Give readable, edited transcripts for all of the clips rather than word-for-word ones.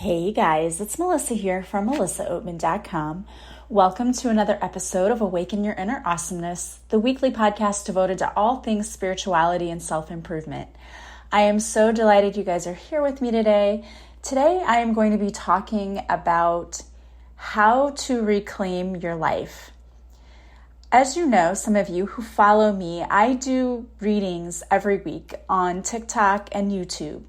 Hey guys, it's Melissa here from melissaoatman.com. Welcome to another episode of Awaken Your Inner Awesomeness, the weekly podcast devoted to all things spirituality and self-improvement. I am so delighted you guys are here with me today. Today I am going to be talking about how to reclaim your life. As you know, some of you who follow me, I do readings every week on TikTok and YouTube.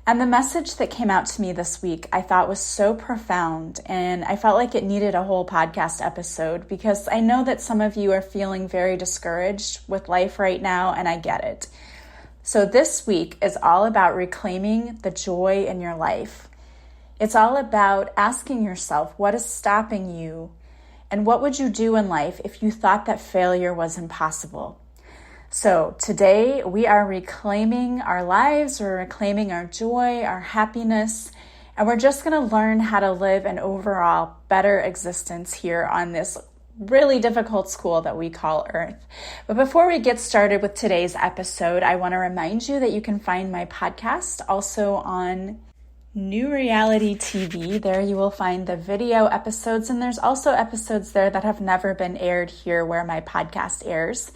And the message that came out to me this week I thought was so profound, and I felt like it needed a whole podcast episode because I know that some of you are feeling very discouraged with life right now, and I get it. So this week is all about reclaiming the joy in your life. It's all about asking yourself, what is stopping you, and what would you do in life if you thought that failure was impossible? So today we are reclaiming our lives, we're reclaiming our joy, our happiness, and we're just going to learn how to live an overall better existence here on this really difficult school that we call Earth. But before we get started with today's episode, I want to remind you that you can find my podcast also on New Reality TV. There you will find the video episodes, and there's also episodes there that have never been aired here where my podcast airs.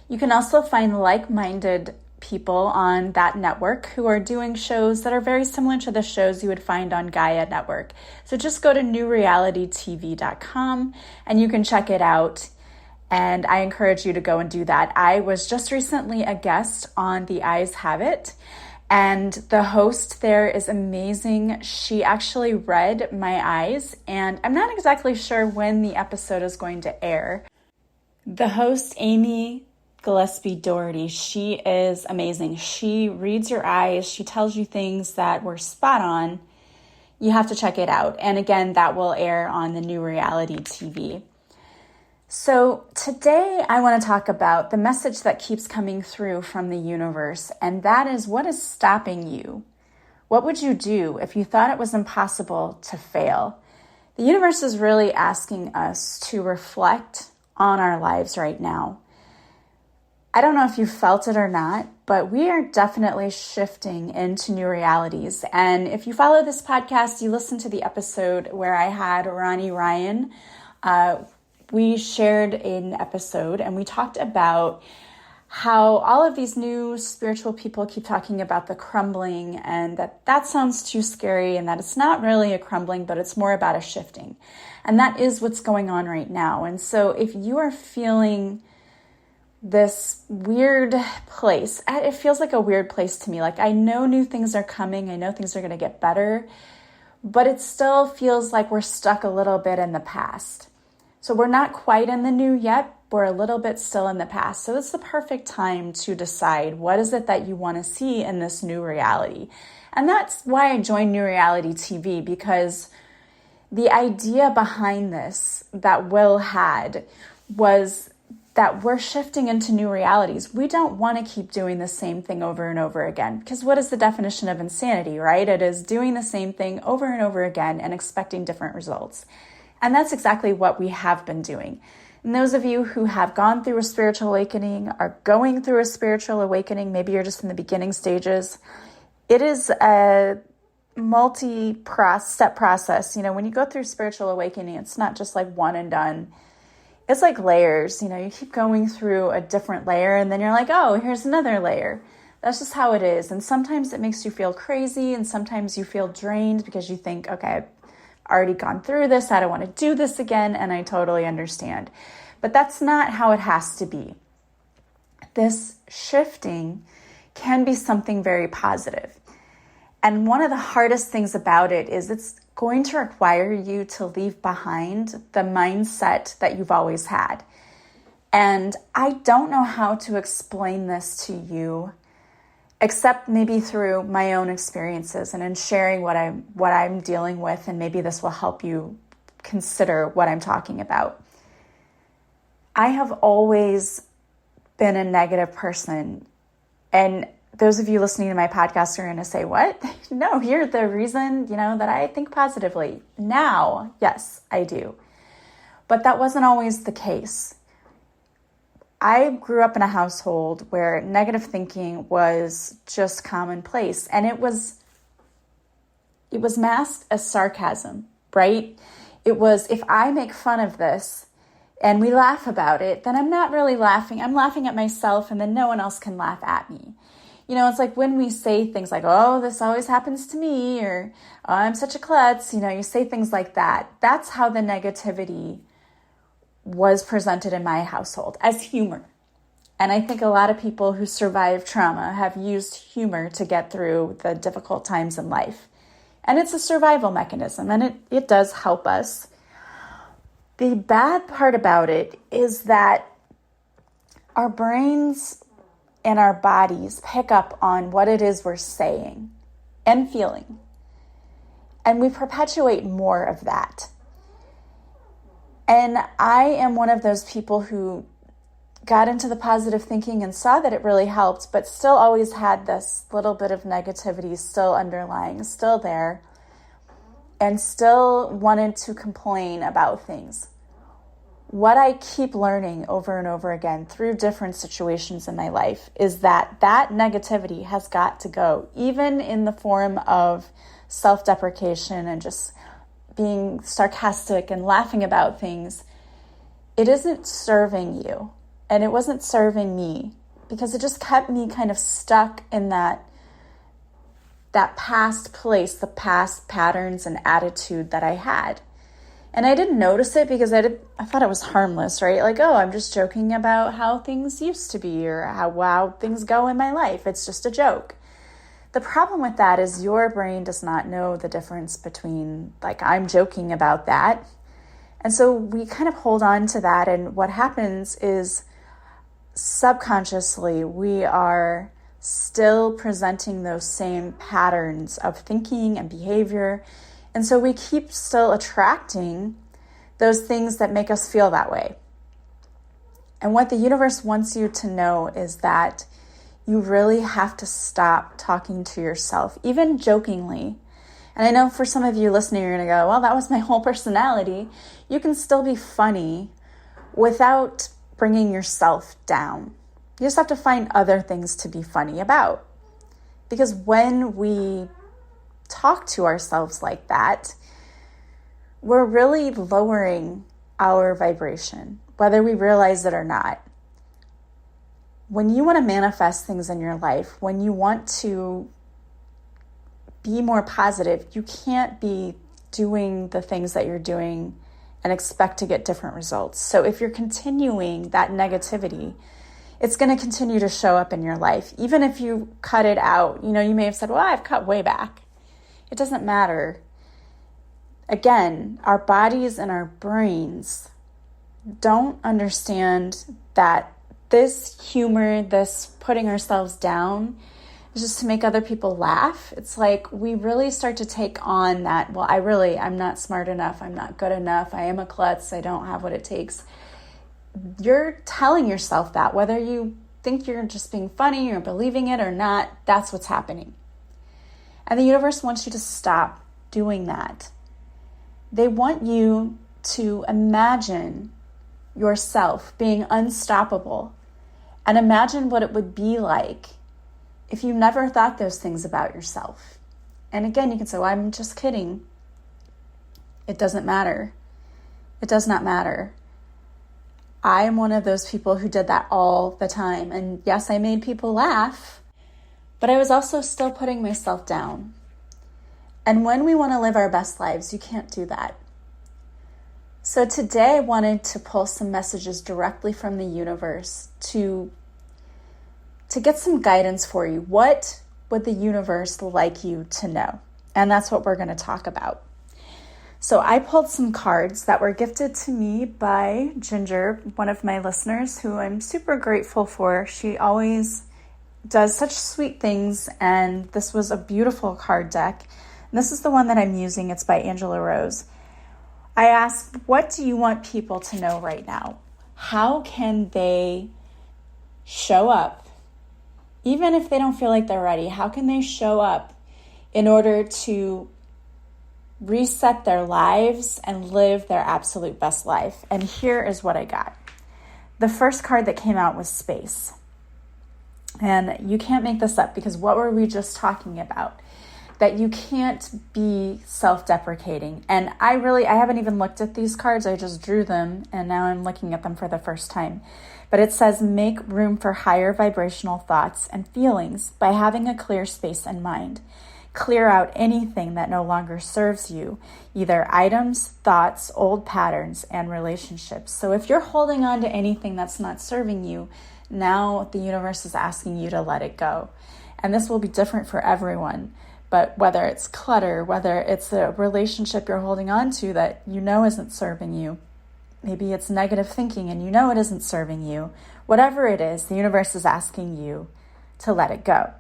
You can also find like-minded people on that network who are doing shows that are very similar to the shows you would find on Gaia Network. So just go to newrealitytv.com and you can check it out. And I encourage you to go and do that. I was just recently a guest on The Eyes Have It, and the host there is amazing. She actually read my eyes, and I'm not exactly sure when the episode is going to air. The host, Amy Gillespie Doherty, she is amazing. She reads your eyes. She tells you things that were spot on. You have to check it out. And again, that will air on the New Reality TV. So today I want to talk about the message that keeps coming through from the universe, and that is, what is stopping you? What would you do if you thought it was impossible to fail? The universe is really asking us to reflect on our lives right now. I don't know if you felt it or not, but we are definitely shifting into new realities. And if you follow this podcast, you listened to the episode where I had Ronnie Ryan. We shared an episode and we talked about how all of these new spiritual people keep talking about the crumbling, and that sounds too scary, and that it's not really a crumbling, but it's more about a shifting. And that is what's going on right now. And so if you are feeling this weird place, it feels like a weird place to me. Like, I know new things are coming. I know things are going to get better, but it still feels like we're stuck a little bit in the past. So we're not quite in the new yet. We're a little bit still in the past. So it's the perfect time to decide, what is it that you want to see in this new reality? And that's why I joined New Reality TV, because the idea behind this that Will had was that we're shifting into new realities. We don't want to keep doing the same thing over and over again, because what is the definition of insanity, right? It is doing the same thing over and over again and expecting different results. And that's exactly what we have been doing. And those of you who have gone through a spiritual awakening, are going through a spiritual awakening, maybe you're just in the beginning stages, it is a multi-step process. You know, when you go through spiritual awakening, it's not just like one and done. It's like layers. You know, you keep going through a different layer and then you're like, oh, here's another layer. That's just how it is. And sometimes it makes you feel crazy, and sometimes you feel drained because you think, okay, I've already gone through this. I don't want to do this again. And I totally understand. But that's not how it has to be. This shifting can be something very positive. And one of the hardest things about it is it's going to require you to leave behind the mindset that you've always had. And I don't know how to explain this to you, except maybe through my own experiences and in sharing what I'm dealing with, and maybe this will help you consider what I'm talking about. I have always been a negative person, and those of you listening to my podcast are going to say, what? No, you're the reason, that I think positively. Now, yes, I do. But that wasn't always the case. I grew up in a household where negative thinking was just commonplace. And it was, it was masked as sarcasm, right? It was, if I make fun of this and we laugh about it, then I'm not really laughing. I'm laughing at myself, and then no one else can laugh at me. It's like when we say things like, oh, this always happens to me, or oh, I'm such a klutz, you say things like that. That's how the negativity was presented in my household, as humor. And I think a lot of people who survive trauma have used humor to get through the difficult times in life. And it's a survival mechanism, and it does help us. The bad part about it is that our brains and our bodies pick up on what it is we're saying and feeling. And we perpetuate more of that. And I am one of those people who got into the positive thinking and saw that it really helped, but still always had this little bit of negativity still underlying, still there, and still wanted to complain about things. What I keep learning over and over again through different situations in my life is that negativity has got to go, even in the form of self-deprecation and just being sarcastic and laughing about things. It isn't serving you, and it wasn't serving me, because it just kept me kind of stuck in that past place, the past patterns and attitude that I had. And I didn't notice it because I thought it was harmless, right? Like, oh, I'm just joking about how things used to be, or how things go in my life. It's just a joke. The problem with that is your brain does not know the difference between, like, I'm joking about that. And so we kind of hold on to that. And what happens is subconsciously we are still presenting those same patterns of thinking and behavior. And so we keep still attracting those things that make us feel that way. And what the universe wants you to know is that you really have to stop talking to yourself, even jokingly. And I know for some of you listening, you're going to go, well, that was my whole personality. You can still be funny without bringing yourself down. You just have to find other things to be funny about. Because when we talk to ourselves like that, we're really lowering our vibration, whether we realize it or not. When you want to manifest things in your life, when you want to be more positive, you can't be doing the things that you're doing and expect to get different results. So if you're continuing that negativity, it's going to continue to show up in your life. Even if you cut it out, you may have said, well, I've cut way back. It doesn't matter. Again, our bodies and our brains don't understand that this humor, this putting ourselves down, is just to make other people laugh. It's like we really start to take on that, well, I'm not smart enough, I'm not good enough, I am a klutz, I don't have what it takes. You're telling yourself that, whether you think you're just being funny or believing it or not, that's what's happening. And the universe wants you to stop doing that. They want you to imagine yourself being unstoppable and imagine what it would be like if you never thought those things about yourself. And again, you can say, well, I'm just kidding. It doesn't matter. It does not matter. I am one of those people who did that all the time. And yes, I made people laugh, but I was also still putting myself down. And when we want to live our best lives, you can't do that. So today I wanted to pull some messages directly from the universe to get some guidance for you. What would the universe like you to know? And that's what we're going to talk about. So I pulled some cards that were gifted to me by Ginger, one of my listeners, who I'm super grateful for. She always does such sweet things, and this was a beautiful card deck. And this is the one that I'm using. It's by Angela Rose. I asked, what do you want people to know right now? How can they show up? Even if they don't feel like they're ready, how can they show up in order to reset their lives and live their absolute best life? And here is what I got. The first card that came out was space. And you can't make this up, because what were we just talking about? that you can't be self-deprecating. And I haven't even looked at these cards. I just drew them and now I'm looking at them for the first time. But it says, make room for higher vibrational thoughts and feelings by having a clear space in mind. Clear out anything that no longer serves you, either items, thoughts, old patterns, and relationships. So if you're holding on to anything that's not serving you, now the universe is asking you to let it go. And this will be different for everyone. But whether it's clutter, whether it's a relationship you're holding on to that you know isn't serving you, maybe it's negative thinking and you know it isn't serving you, whatever it is, the universe is asking you to let it go.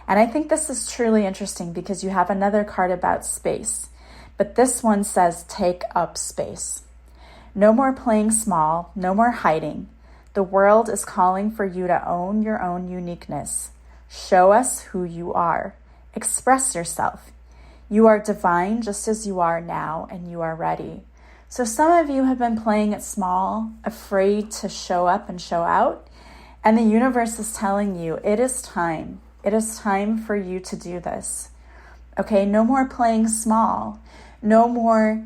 And I think this is truly interesting because you have another card about space, but this one says take up space. No more playing small, no more hiding. The world is calling for you to own your own uniqueness. Show us who you are. Express yourself. You are divine just as you are now, and you are ready. So some of you have been playing it small, afraid to show up and show out, and the universe is telling you it is time. It is time for you to do this. Okay, no more playing small. No more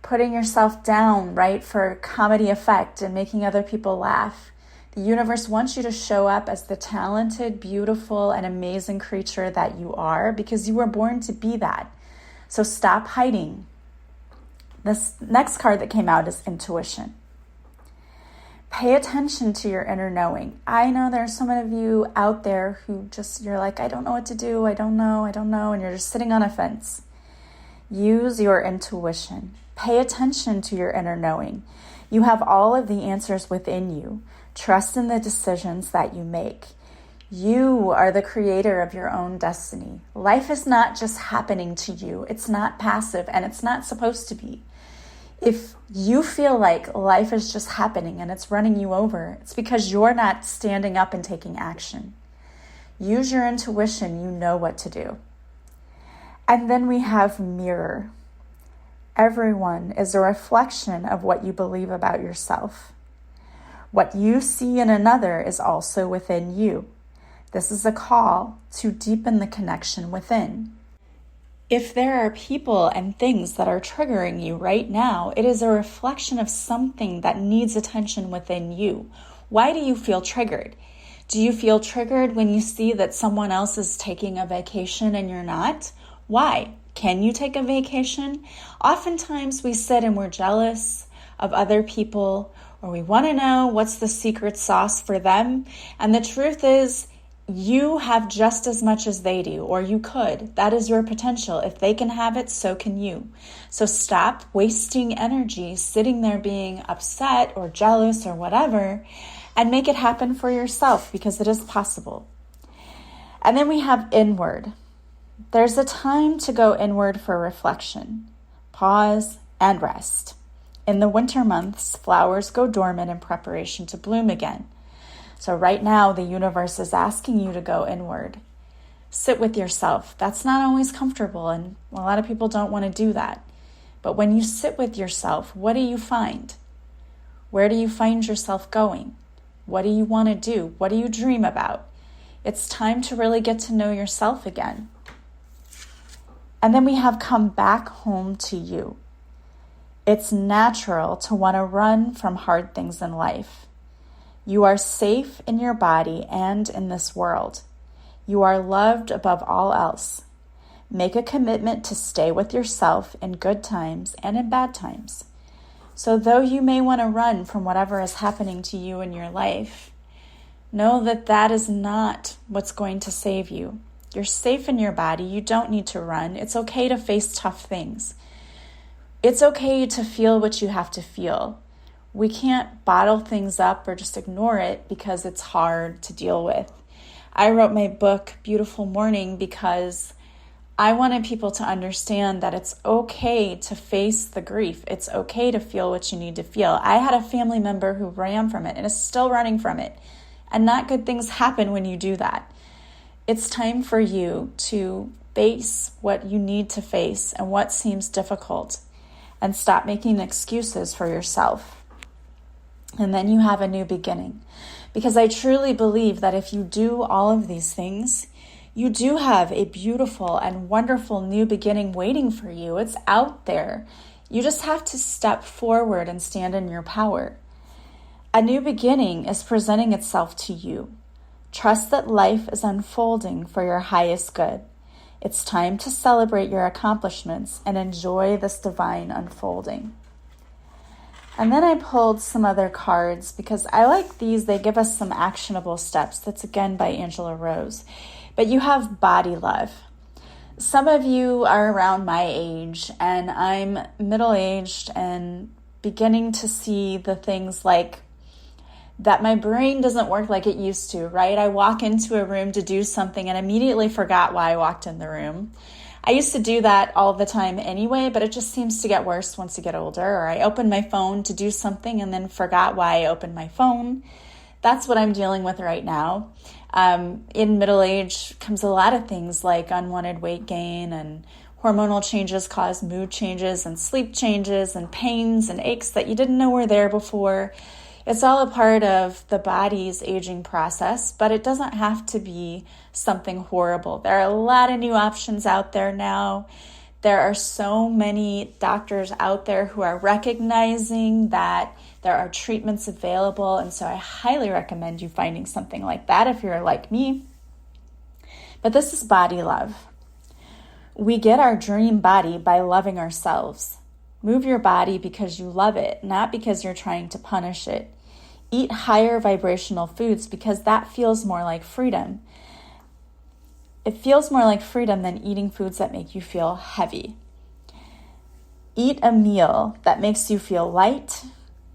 putting yourself down, right, for comedy effect and making other people laugh. The universe wants you to show up as the talented, beautiful, and amazing creature that you are because you were born to be that. So stop hiding. This next card that came out is intuition. Pay attention to your inner knowing. I know there are so many of you out there who you're like, I don't know what to do. I don't know. And you're just sitting on a fence. Use your intuition. Pay attention to your inner knowing. You have all of the answers within you. Trust in the decisions that you make. You are the creator of your own destiny. Life is not just happening to you. It's not passive, and it's not supposed to be. If you feel like life is just happening and it's running you over, it's because you're not standing up and taking action. Use your intuition. You know what to do. And then we have mirror. Everyone is a reflection of what you believe about yourself. What you see in another is also within you. This is a call to deepen the connection within. If there are people and things that are triggering you right now, it is a reflection of something that needs attention within you. Why do you feel triggered? Do you feel triggered when you see that someone else is taking a vacation and you're not? Why? Can you take a vacation? Oftentimes we sit and we're jealous of other people, or we want to know what's the secret sauce for them. And the truth is, you have just as much as they do, or you could. That is your potential. If they can have it, so can you. So stop wasting energy sitting there being upset or jealous or whatever, and make it happen for yourself, because it is possible. And then we have inward. There's a time to go inward for reflection, pause, and rest. In the winter months, flowers go dormant in preparation to bloom again. So right now, the universe is asking you to go inward. Sit with yourself. That's not always comfortable, and a lot of people don't want to do that. But when you sit with yourself, what do you find? Where do you find yourself going? What do you want to do? What do you dream about? It's time to really get to know yourself again. And then we have come back home to you. It's natural to want to run from hard things in life. You are safe in your body and in this world. You are loved above all else. Make a commitment to stay with yourself in good times and in bad times. So though you may want to run from whatever is happening to you in your life, know that that is not what's going to save you. You're safe in your body. You don't need to run. It's okay to face tough things. It's okay to feel what you have to feel. We can't bottle things up or just ignore it because it's hard to deal with. I wrote my book, Beautiful Morning, because I wanted people to understand that it's okay to face the grief. It's okay to feel what you need to feel. I had a family member who ran from it and is still running from it. And not good things happen when you do that. It's time for you to face what you need to face and what seems difficult, and stop making excuses for yourself. And then you have a new beginning. Because I truly believe that if you do all of these things, You do have a beautiful and wonderful new beginning waiting for you. It's out there. You just have to step forward and stand in your power. A new beginning is presenting itself to you. Trust that life is unfolding for your highest good. It's time to celebrate your accomplishments and enjoy this divine unfolding. And then I pulled some other cards because I like these. They give us some actionable steps. That's again by Angela Rose. But you have body love. Some of you are around my age, and I'm middle-aged and beginning to see the things like that my brain doesn't work like it used to, right? I walk into a room to do something and immediately forgot why I walked in the room. I used to do that all the time anyway, but it just seems to get worse once you get older. Or I opened my phone to do something and then forgot why I opened my phone. That's what I'm dealing with right now. In middle age comes a lot of things like unwanted weight gain, and hormonal changes cause mood changes and sleep changes and pains and aches that you didn't know were there before. It's all a part of the body's aging process, but it doesn't have to be something horrible. There are a lot of new options out there now. There are so many doctors out there who are recognizing that there are treatments available, and so I highly recommend you finding something like that if you're like me. But this is body love. We get our dream body by loving ourselves. Move your body because you love it, not because you're trying to punish it. Eat higher vibrational foods because that feels more like freedom. It feels more like freedom than eating foods that make you feel heavy. Eat a meal that makes you feel light.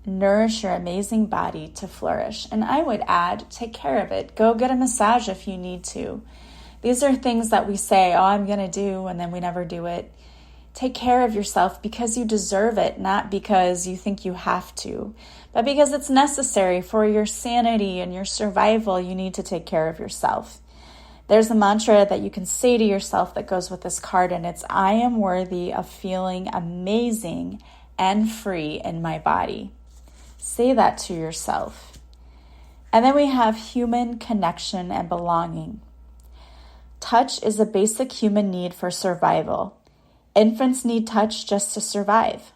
Nourish your amazing body to flourish. And I would add, take care of it. Go get a massage if you need to. These are things that we say, oh, I'm going to do, and then we never do it. Take care of yourself because you deserve it, not because you think you have to, but because it's necessary for your sanity and your survival. You need to take care of yourself. There's a mantra that you can say to yourself that goes with this card, and it's, I am worthy of feeling amazing and free in my body. Say that to yourself. And then we have human connection and belonging. Touch is a basic human need for survival. Infants need touch just to survive.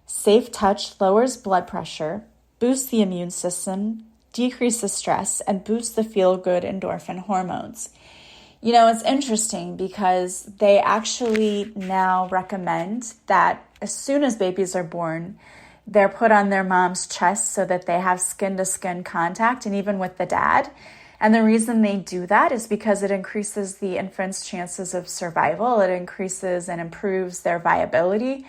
Safe touch lowers blood pressure, boosts the immune system, decreases stress, and boosts the feel-good endorphin hormones. You know, it's interesting because they actually now recommend that as soon as babies are born, they're put on their mom's chest so that they have skin-to-skin contact, and even with the dad. And the reason they do that is because it increases the infant's chances of survival. It increases and improves their viability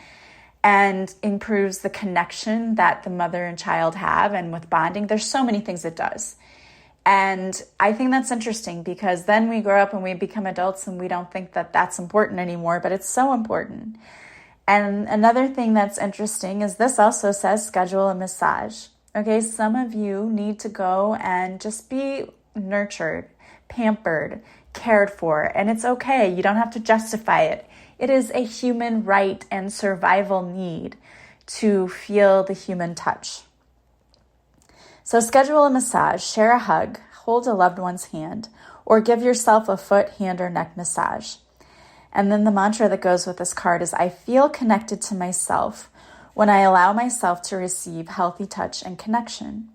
and improves the connection that the mother and child have. And with bonding, there's so many things it does. And I think that's interesting because then we grow up and we become adults and we don't think that that's important anymore, but it's so important. And another thing that's interesting is this also says schedule a massage. Okay, some of you need to go and just be nurtured, pampered, cared for, and it's okay. You don't have to justify it. It is a human right and survival need to feel the human touch. So schedule a massage, share a hug, hold a loved one's hand, or give yourself a foot, hand, or neck massage. And then the mantra that goes with this card is, I feel connected to myself when I allow myself to receive healthy touch and connection.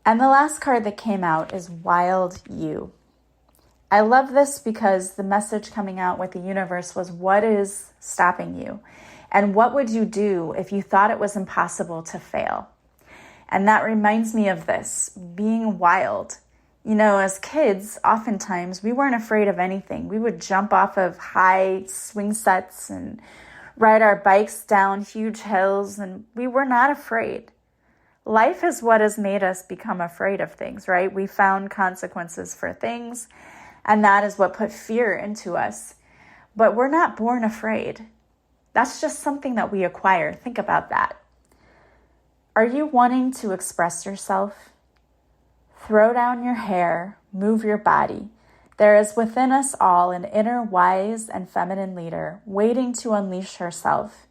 And the last card that came out is Wild You. I love this because the message coming out with the universe was, what is stopping you? And what would you do if you thought it was impossible to fail? And that reminds me of this, being wild. You know, as kids, oftentimes we weren't afraid of anything. We would jump off of high swing sets and ride our bikes down huge hills, and we were not afraid. Life is what has made us become afraid of things, right? We found consequences for things, and that is what put fear into us. But we're not born afraid. That's just something that we acquire. Think about that. Are you wanting to express yourself? Throw down your hair, move your body. There is within us all an inner wise and feminine leader waiting to unleash herself.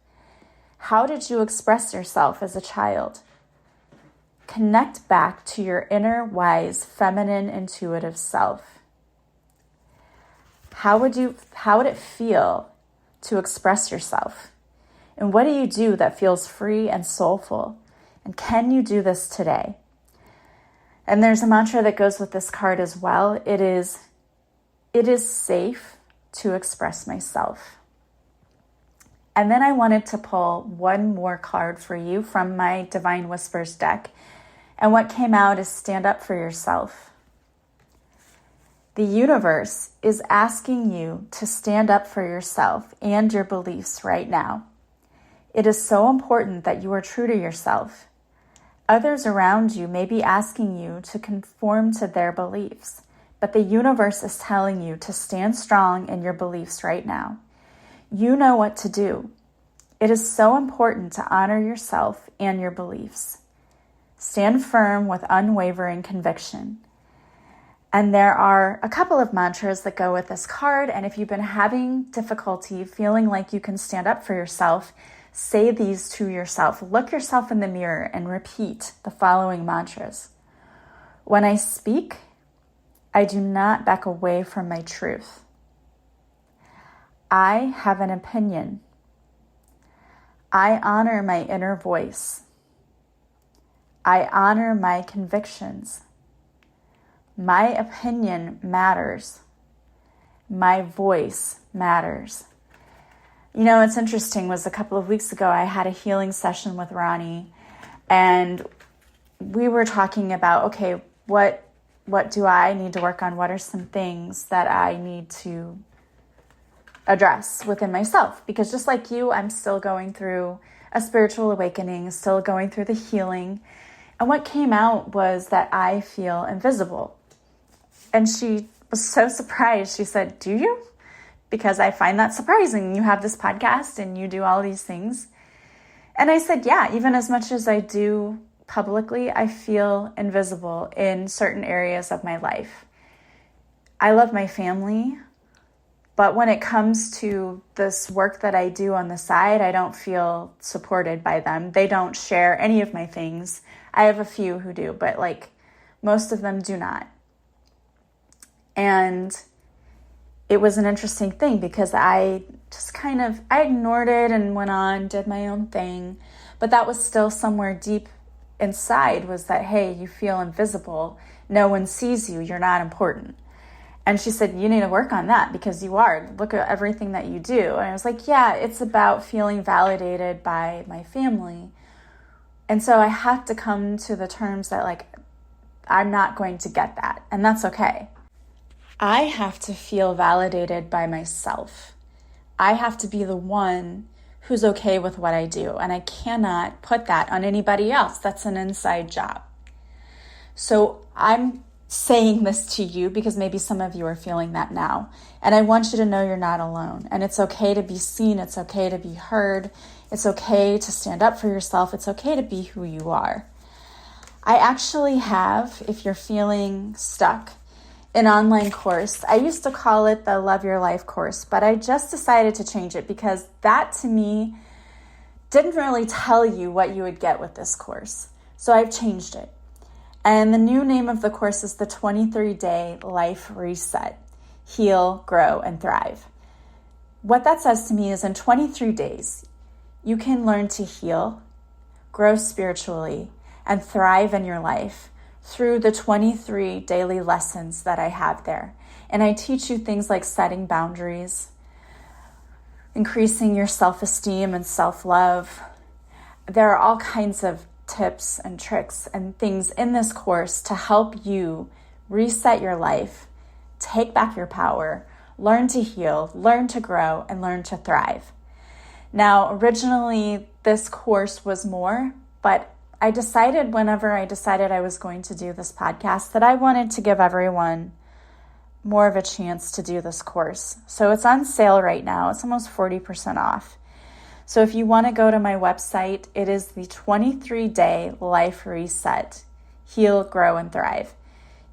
How did you express yourself as a child? Connect back to your inner wise, feminine, intuitive self. How would it feel to express yourself? And what do you do that feels free and soulful? And can you do this today? And there's a mantra that goes with this card as well. It is safe to express myself. And then I wanted to pull one more card for you from my Divine Whispers deck. And what came out is stand up for yourself. The universe is asking you to stand up for yourself and your beliefs right now. It is so important that you are true to yourself. Others around you may be asking you to conform to their beliefs, but the universe is telling you to stand strong in your beliefs right now. You know what to do. It is so important to honor yourself and your beliefs. Stand firm with unwavering conviction. And there are a couple of mantras that go with this card. And if you've been having difficulty feeling like you can stand up for yourself, say these to yourself. Look yourself in the mirror and repeat the following mantras. When I speak, I do not back away from my truth. I have an opinion. I honor my inner voice. I honor my convictions. My opinion matters. My voice matters. You know, it's interesting was a couple of weeks ago, I had a healing session with Ronnie, and we were talking about, okay, what do I need to work on? What are some things that I need to address within myself? Because just like you, I'm still going through a spiritual awakening, still going through the healing. And what came out was that I feel invisible. And she was so surprised. She said, do you? Because I find that surprising. You have this podcast and you do all these things. And I said, yeah, even as much as I do publicly, I feel invisible in certain areas of my life. I love my family, but when it comes to this work that I do on the side, I don't feel supported by them. They don't share any of my things. I have a few who do, but most of them do not. And it was an interesting thing because I ignored it and went on, did my own thing. But that was still somewhere deep inside was that, hey, you feel invisible. No one sees you. You're not important. And she said, you need to work on that because you are. Look at everything that you do. And I was like, yeah, it's about feeling validated by my family. And so I have to come to the terms that I'm not going to get that. And that's okay. I have to feel validated by myself. I have to be the one who's okay with what I do. And I cannot put that on anybody else. That's an inside job. So I'm saying this to you because maybe some of you are feeling that now. And I want you to know you're not alone. And it's okay to be seen. It's okay to be heard. It's okay to stand up for yourself. It's okay to be who you are. I actually have, if you're feeling stuck, an online course. I used to call it the Love Your Life course, but I just decided to change it because that to me didn't really tell you what you would get with this course. So I've changed it. And the new name of the course is the 23-Day Life Reset, Heal, Grow, and Thrive. What that says to me is in 23 days, you can learn to heal, grow spiritually, and thrive in your life through the 23 daily lessons that I have there. And I teach you things like setting boundaries, increasing your self-esteem and self-love. There are all kinds of tips and tricks and things in this course to help you reset your life, take back your power, learn to heal, learn to grow, and learn to thrive. Now, originally, this course was more, but I decided whenever I decided I was going to do this podcast that I wanted to give everyone more of a chance to do this course. So it's on sale right now. It's almost 40% off. So if you want to go to my website, it is the 23-Day Life Reset, Heal, Grow, and Thrive.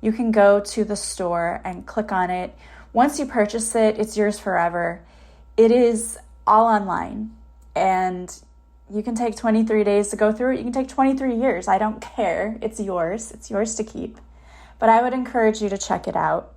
You can go to the store and click on it. Once you purchase it, it's yours forever. It is all online, and you can take 23 days to go through it. You can take 23 years. I don't care. It's yours. It's yours to keep. But I would encourage you to check it out.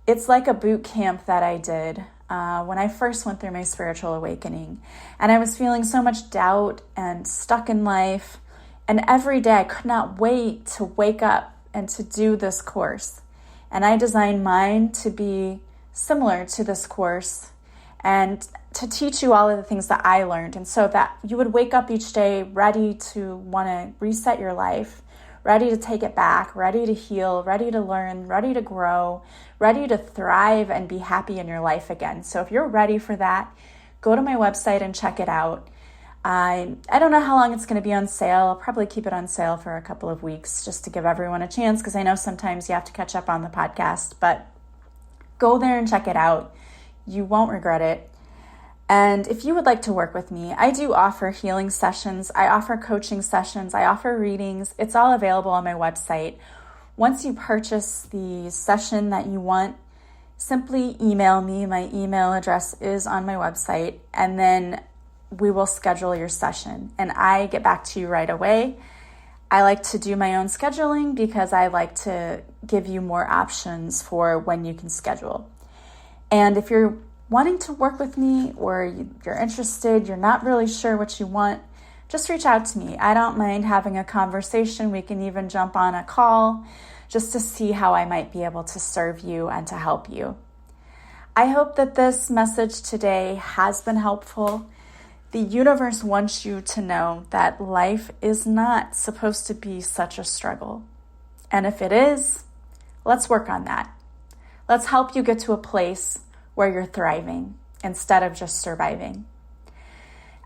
It's like a boot camp that I did when I first went through my spiritual awakening. And I was feeling so much doubt and stuck in life. And every day I could not wait to wake up and to do this course. And I designed mine to be similar to this course and to teach you all of the things that I learned. And so that you would wake up each day ready to want to reset your life, ready to take it back, ready to heal, ready to learn, ready to grow, ready to thrive and be happy in your life again. So if you're ready for that, go to my website and check it out. I don't know how long it's going to be on sale. I'll probably keep it on sale for a couple of weeks just to give everyone a chance, because I know sometimes you have to catch up on the podcast, but go there and check it out. You won't regret it. And if you would like to work with me, I do offer healing sessions. I offer coaching sessions. I offer readings. It's all available on my website. Once you purchase the session that you want, simply email me. My email address is on my website, and then we will schedule your session. And I get back to you right away. I like to do my own scheduling because I like to give you more options for when you can schedule. And if you're wanting to work with me, or you're interested, you're not really sure what you want, just reach out to me. I don't mind having a conversation. We can even jump on a call just to see how I might be able to serve you and to help you. I hope that this message today has been helpful. The universe wants you to know that life is not supposed to be such a struggle. And if it is, let's work on that. Let's help you get to a place where you're thriving instead of just surviving.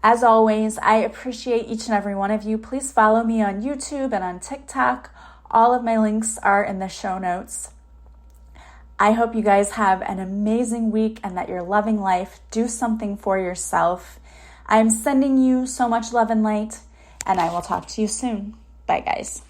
As always, I appreciate each and every one of you. Please follow me on YouTube and on TikTok. All of my links are in the show notes. I hope you guys have an amazing week and that you're loving life. Do something for yourself. I'm sending you so much love and light, and I will talk to you soon. Bye, guys.